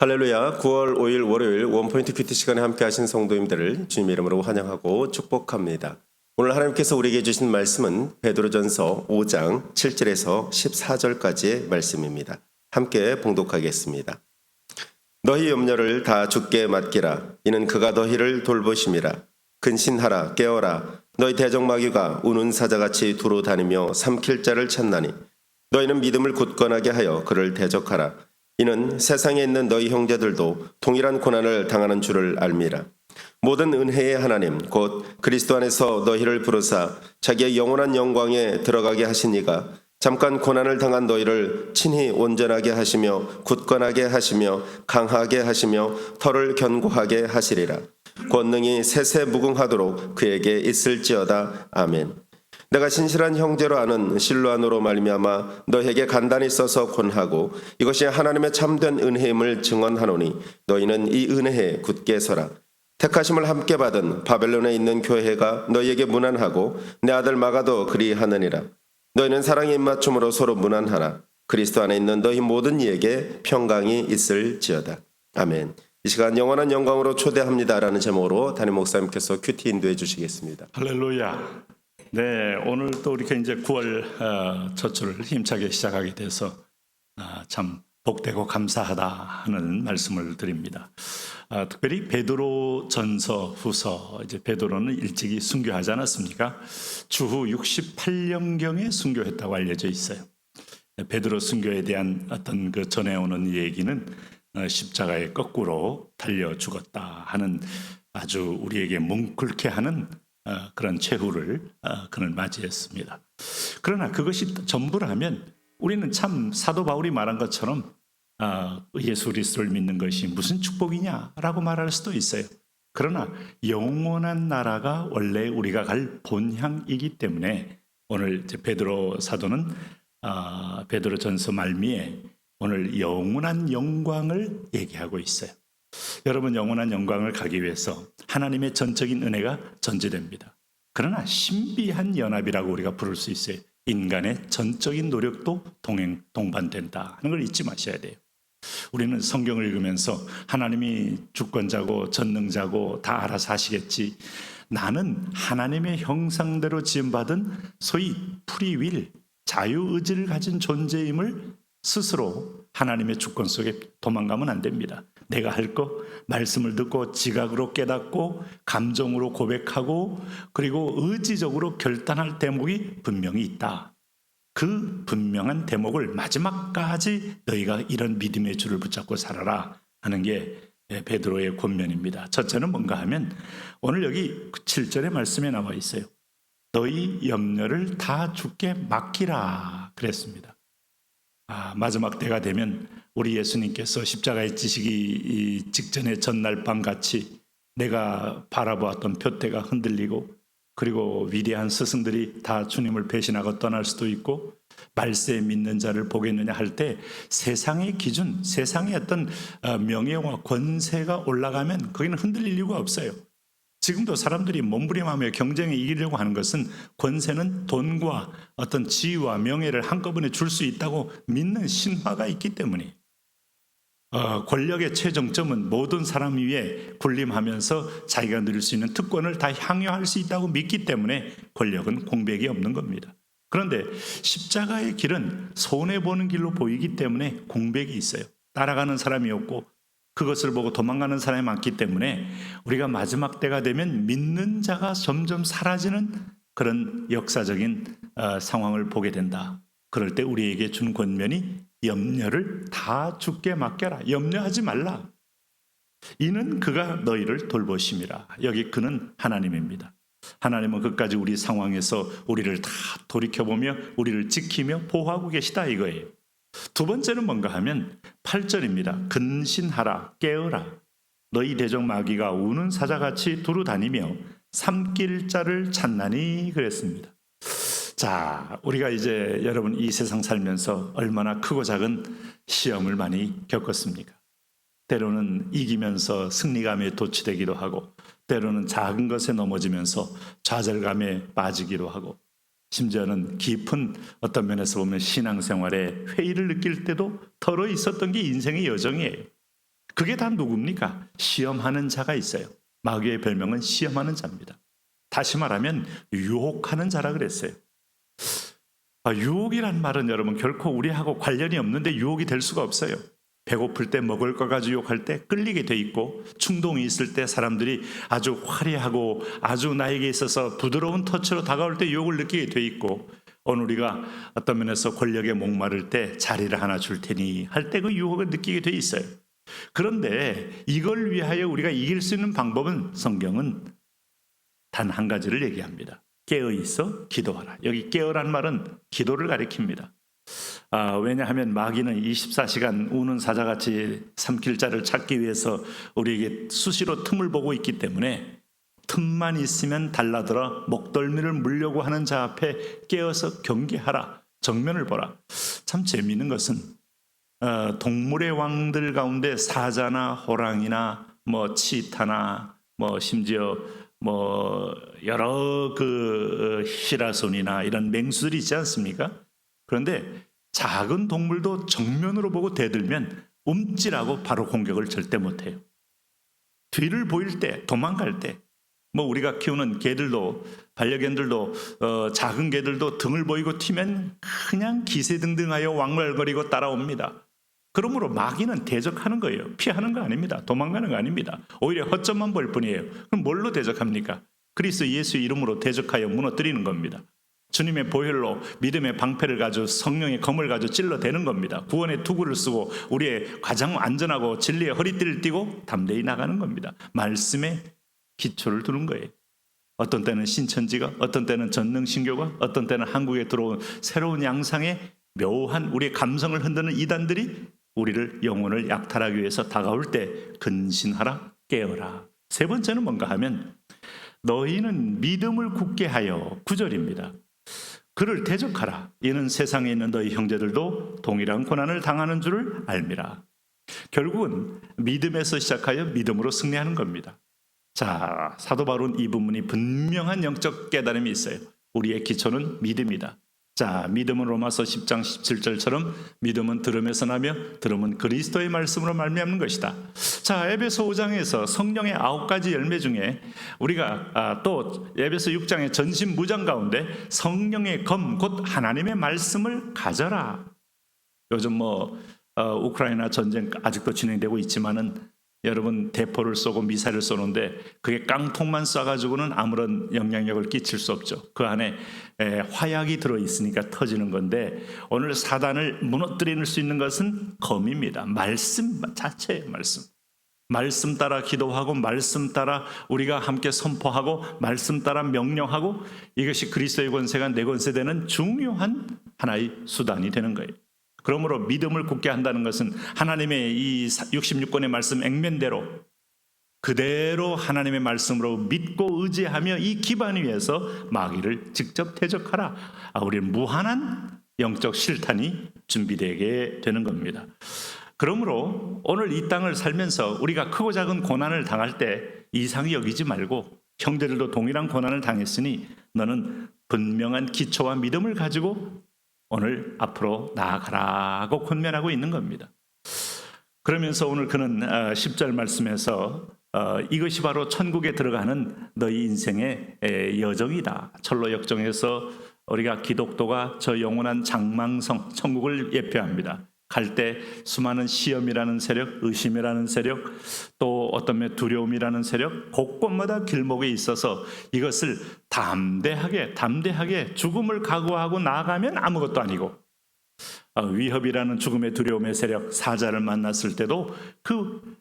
할렐루야. 9월 5일 월요일 원포인트 큐티 시간에 함께 하신 성도님들을 주님 이름으로 환영하고 축복합니다. 오늘 하나님께서 우리에게 주신 말씀은 베드로전서 5장 7절에서 14절까지의 말씀입니다. 함께 봉독하겠습니다. 너희 염려를 다 주께 맡기라. 이는 그가 너희를 돌보심이라. 근신하라 깨어라. 너희 대적마귀가 우는 사자같이 두루 다니며 삼킬 자를 찾나니 너희는 믿음을 굳건하게 하여 그를 대적하라. 이는 세상에 있는 너희 형제들도 동일한 고난을 당하는 줄을 알미라. 모든 은혜의 하나님 곧 그리스도 안에서 너희를 부르사 자기의 영원한 영광에 들어가게 하신 이가 잠깐 고난을 당한 너희를 친히 온전하게 하시며 굳건하게 하시며 강하게 하시며 털을 견고하게 하시리라. 권능이 세세 무궁하도록 그에게 있을지어다. 아멘. 내가 신실한 형제로 아는 실로안으로 말미암아 너에게 간단히 써서 권하고 이것이 하나님의 참된 은혜임을 증언하노니 너희는 이 은혜에 굳게 서라. 택하심을 함께 받은 바벨론에 있는 교회가 너희에게 문안하고 내 아들 마가도 그리하느니라. 너희는 사랑의 입맞춤으로 서로 문안하라. 그리스도 안에 있는 너희 모든 이에게 평강이 있을지어다. 아멘. 이 시간 영원한 영광으로 초대합니다라는 제목으로 담임 목사님께서 큐티 인도해 주시겠습니다. 할렐루야. 네, 오늘 또 이렇게 이제 9월 첫 주를 힘차게 시작하게 돼서 참 복되고 감사하다 하는 말씀을 드립니다. 특별히 베드로 전서 후서, 이제 베드로는 일찍이 순교하지 않았습니까? 주후 68년경에 순교했다고 알려져 있어요. 베드로 순교에 대한 어떤 그 전해오는 얘기는 십자가에 거꾸로 달려 죽었다 하는 아주 우리에게 뭉클케 하는 그런 최후를 그는 맞이했습니다. 그러나 그것이 전부라면 우리는 참 사도 바울이 말한 것처럼 예수 그리스도를 믿는 것이 무슨 축복이냐라고 말할 수도 있어요. 그러나 영원한 나라가 원래 우리가 갈 본향이기 때문에 오늘 이제 베드로 사도는 베드로전서 말미에 오늘 영원한 영광을 얘기하고 있어요. 여러분, 영원한 영광을 가기 위해서 하나님의 전적인 은혜가 전제됩니다. 그러나 신비한 연합이라고 우리가 부를 수 있어요. 인간의 전적인 노력도 동반된다 하는 걸 잊지 마셔야 돼요. 우리는 성경을 읽으면서 하나님이 주권자고 전능자고 다 알아서 하시겠지, 나는 하나님의 형상대로 지음받은 소위 프리윌, 자유의지를 가진 존재임을 스스로 하나님의 주권 속에 도망가면 안 됩니다. 내가 할 거 말씀을 듣고 지각으로 깨닫고 감정으로 고백하고 그리고 의지적으로 결단할 대목이 분명히 있다. 그 분명한 대목을 마지막까지 너희가 이런 믿음의 줄을 붙잡고 살아라 하는 게 베드로의 권면입니다. 첫째는 뭔가 하면 오늘 여기 7절의 말씀에 나와 있어요. 너희 염려를 다 주께 맡기라 그랬습니다. 마지막 때가 되면 우리 예수님께서 십자가에 지시기 직전의 전날 밤 같이 내가 바라보았던 표대가 흔들리고 그리고 위대한 스승들이 다 주님을 배신하고 떠날 수도 있고 말세에 믿는 자를 보겠느냐 할 때 세상의 기준, 세상의 어떤 명예와 권세가 올라가면 거기는 흔들릴 이유가 없어요. 지금도 사람들이 몸부림하며 경쟁에 이기려고 하는 것은 권세는 돈과 어떤 지위와 명예를 한꺼번에 줄 수 있다고 믿는 신화가 있기 때문에 권력의 최정점은 모든 사람 위에 군림하면서 자기가 누릴 수 있는 특권을 다 향유할 수 있다고 믿기 때문에 권력은 공백이 없는 겁니다. 그런데 십자가의 길은 손해보는 길로 보이기 때문에 공백이 있어요. 따라가는 사람이 없고 그것을 보고 도망가는 사람이 많기 때문에 우리가 마지막 때가 되면 믿는 자가 점점 사라지는 그런 역사적인 상황을 보게 된다. 그럴 때 우리에게 준 권면이 염려를 다 주께 맡겨라. 염려하지 말라. 이는 그가 너희를 돌보심이라. 여기 그는 하나님입니다. 하나님은 끝까지 우리 상황에서 우리를 다 돌이켜보며 우리를 지키며 보호하고 계시다 이거예요. 두 번째는 뭔가 하면 8절입니다. 근신하라 깨어라. 너희 대적 마귀가 우는 사자같이 두루 다니며 삼킬 자를 찾나니 그랬습니다. 자, 우리가 이제 여러분 이 세상 살면서 얼마나 크고 작은 시험을 많이 겪었습니까? 때로는 이기면서 승리감에 도취되기도 하고 때로는 작은 것에 넘어지면서 좌절감에 빠지기도 하고 심지어는 깊은 어떤 면에서 보면 신앙생활에 회의를 느낄 때도 덜어 있었던 게 인생의 여정이에요. 그게 다 누굽니까? 시험하는 자가 있어요. 마귀의 별명은 시험하는 자입니다. 다시 말하면 유혹하는 자라 그랬어요. 유혹이란 말은 여러분 결코 우리하고 관련이 없는데 유혹이 될 수가 없어요. 배고플 때 먹을 거 가지고 유혹할 때 끌리게 돼 있고, 충동이 있을 때 사람들이 아주 화려하고 아주 나에게 있어서 부드러운 터치로 다가올 때 유혹을 느끼게 돼 있고, 오늘 우리가 어떤 면에서 권력에 목마를 때 자리를 하나 줄 테니 할 때 그 유혹을 느끼게 돼 있어요. 그런데 이걸 위하여 우리가 이길 수 있는 방법은 성경은 단 한 가지를 얘기합니다. 깨어 있어 기도하라. 여기 깨어란 말은 기도를 가리킵니다. 왜냐하면 마귀는 24시간 우는 사자같이 삼킬 자를 찾기 위해서 우리에게 수시로 틈을 보고 있기 때문에 틈만 있으면 달라들어 목덜미를 물려고 하는 자 앞에 깨어서 경계하라. 정면을 보라. 참 재미있는 것은 동물의 왕들 가운데 사자나 호랑이나 치타나 심지어 여러 히라손이나 이런 맹수들이 있지 않습니까? 그런데 작은 동물도 정면으로 보고 대들면 움찔하고 바로 공격을 절대 못해요. 뒤를 보일 때, 도망갈 때, 우리가 키우는 개들도, 반려견들도, 작은 개들도 등을 보이고 튀면 그냥 기세등등하여 왕말거리고 따라옵니다. 그러므로 마귀는 대적하는 거예요. 피하는 거 아닙니다. 도망가는 거 아닙니다. 오히려 허점만 볼 뿐이에요. 그럼 뭘로 대적합니까? 그리스도 예수 이름으로 대적하여 무너뜨리는 겁니다. 주님의 보혈로 믿음의 방패를 가지고 성령의 검을 가지고 찔러대는 겁니다. 구원의 투구를 쓰고 우리의 가장 안전하고 진리의 허리띠를 띠고 담대히 나가는 겁니다. 말씀에 기초를 두는 거예요. 어떤 때는 신천지가, 어떤 때는 전능신교가, 어떤 때는 한국에 들어온 새로운 양상의 묘한 우리의 감성을 흔드는 이단들이 우리를 영혼을 약탈하기 위해서 다가올 때 근신하라, 깨어라. 세 번째는 뭔가 하면 너희는 믿음을 굳게 하여, 9절입니다. 그를 대적하라. 이는 세상에 있는 너희 형제들도 동일한 고난을 당하는 줄을 알미라. 결국은 믿음에서 시작하여 믿음으로 승리하는 겁니다. 자, 사도 바울은 이 부분이 분명한 영적 깨달음이 있어요. 우리의 기초는 믿음이다. 자, 믿음은 로마서 10장 17절처럼 믿음은 들음에서 나며 들음은 그리스도의 말씀으로 말미암는 것이다. 자, 에베소 5장에서 성령의 9가지 열매 중에 우리가 또 에베소 6장의 전신무장 가운데 성령의 검, 곧 하나님의 말씀을 가져라. 요즘 우크라이나 전쟁 아직도 진행되고 있지만은 여러분 대포를 쏘고 미사일을 쏘는데 그게 깡통만 쏴가지고는 아무런 영향력을 끼칠 수 없죠. 그 안에 화약이 들어있으니까 터지는 건데 오늘 사단을 무너뜨릴 수 있는 것은 검입니다. 말씀 자체의 말씀. 말씀 따라 기도하고 말씀 따라 우리가 함께 선포하고 말씀 따라 명령하고 이것이 그리스도의 권세가 내 권세되는 중요한 하나의 수단이 되는 거예요. 그러므로 믿음을 굳게 한다는 것은 하나님의 이 66권의 말씀 액면대로 그대로 하나님의 말씀으로 믿고 의지하며 이 기반 위에서 마귀를 직접 대적하라. 우리는 무한한 영적 실탄이 준비되게 되는 겁니다. 그러므로 오늘 이 땅을 살면서 우리가 크고 작은 고난을 당할 때 이상히 여기지 말고 형제들도 동일한 고난을 당했으니 너는 분명한 기초와 믿음을 가지고 오늘 앞으로 나아가라고 권면하고 있는 겁니다. 그러면서 오늘 그는 10절 말씀에서 이것이 바로 천국에 들어가는 너희 인생의 여정이다. 철로 역정에서 우리가 기독도가 저 영원한 장망성 천국을 예표합니다. 갈 때 수많은 시험이라는 세력, 의심이라는 세력, 또 어떤 면 두려움이라는 세력, 곳곳마다 길목에 있어서 이것을 담대하게 죽음을 각오하고 나아가면 아무것도 아니고, 위협이라는 죽음의 두려움의 세력, 사자를 만났을 때도 그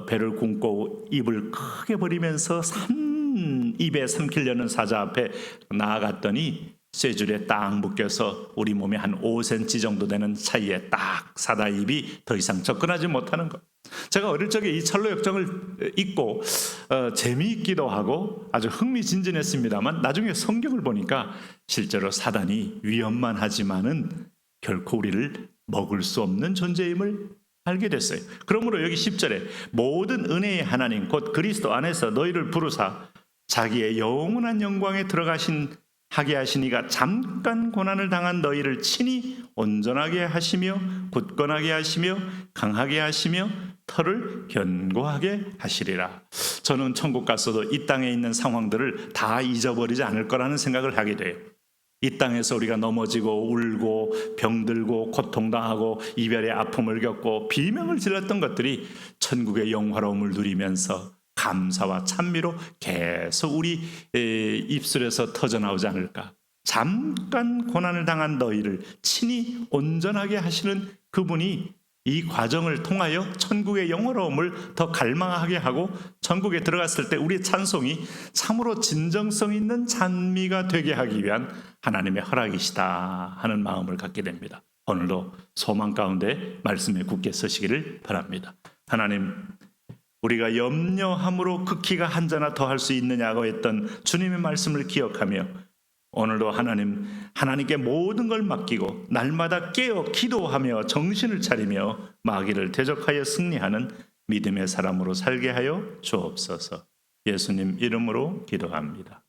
배를 굶고 입을 크게 벌이면서 입에 삼키려는 사자 앞에 나아갔더니 쇠줄에 딱 묶여서 우리 몸에 한 5cm 정도 되는 사이에 딱 사다 입이 더 이상 접근하지 못하는 것. 제가 어릴 적에 이 철로 역정을 읽고 재미있기도 하고 아주 흥미진진했습니다만 나중에 성경을 보니까 실제로 사단이 위험만 하지만은 결코 우리를 먹을 수 없는 존재임을 알게 됐어요. 그러므로 여기 10절에 모든 은혜의 하나님 곧 그리스도 안에서 너희를 부르사 자기의 영원한 영광에 하게 하시니가 잠깐 고난을 당한 너희를 친히 온전하게 하시며 굳건하게 하시며 강하게 하시며 터를 견고하게 하시리라. 저는 천국 가서도 이 땅에 있는 상황들을 다 잊어버리지 않을 거라는 생각을 하게 돼요. 이 땅에서 우리가 넘어지고 울고 병들고 고통당하고 이별의 아픔을 겪고 비명을 질렀던 것들이 천국의 영화로움을 누리면서 감사와 찬미로 계속 우리 입술에서 터져나오지 않을까. 잠깐 고난을 당한 너희를 친히 온전하게 하시는 그분이 이 과정을 통하여 천국의 영화로움을 더 갈망하게 하고 천국에 들어갔을 때 우리의 찬송이 참으로 진정성 있는 찬미가 되게 하기 위한 하나님의 허락이시다 하는 마음을 갖게 됩니다. 오늘도 소망 가운데 말씀에 굳게 서시기를 바랍니다. 하나님, 우리가 염려함으로 극히가 한 자나 더 할 수 있느냐고 했던 주님의 말씀을 기억하며 오늘도 하나님께 모든 걸 맡기고 날마다 깨어 기도하며 정신을 차리며 마귀를 대적하여 승리하는 믿음의 사람으로 살게 하여 주옵소서. 예수님 이름으로 기도합니다.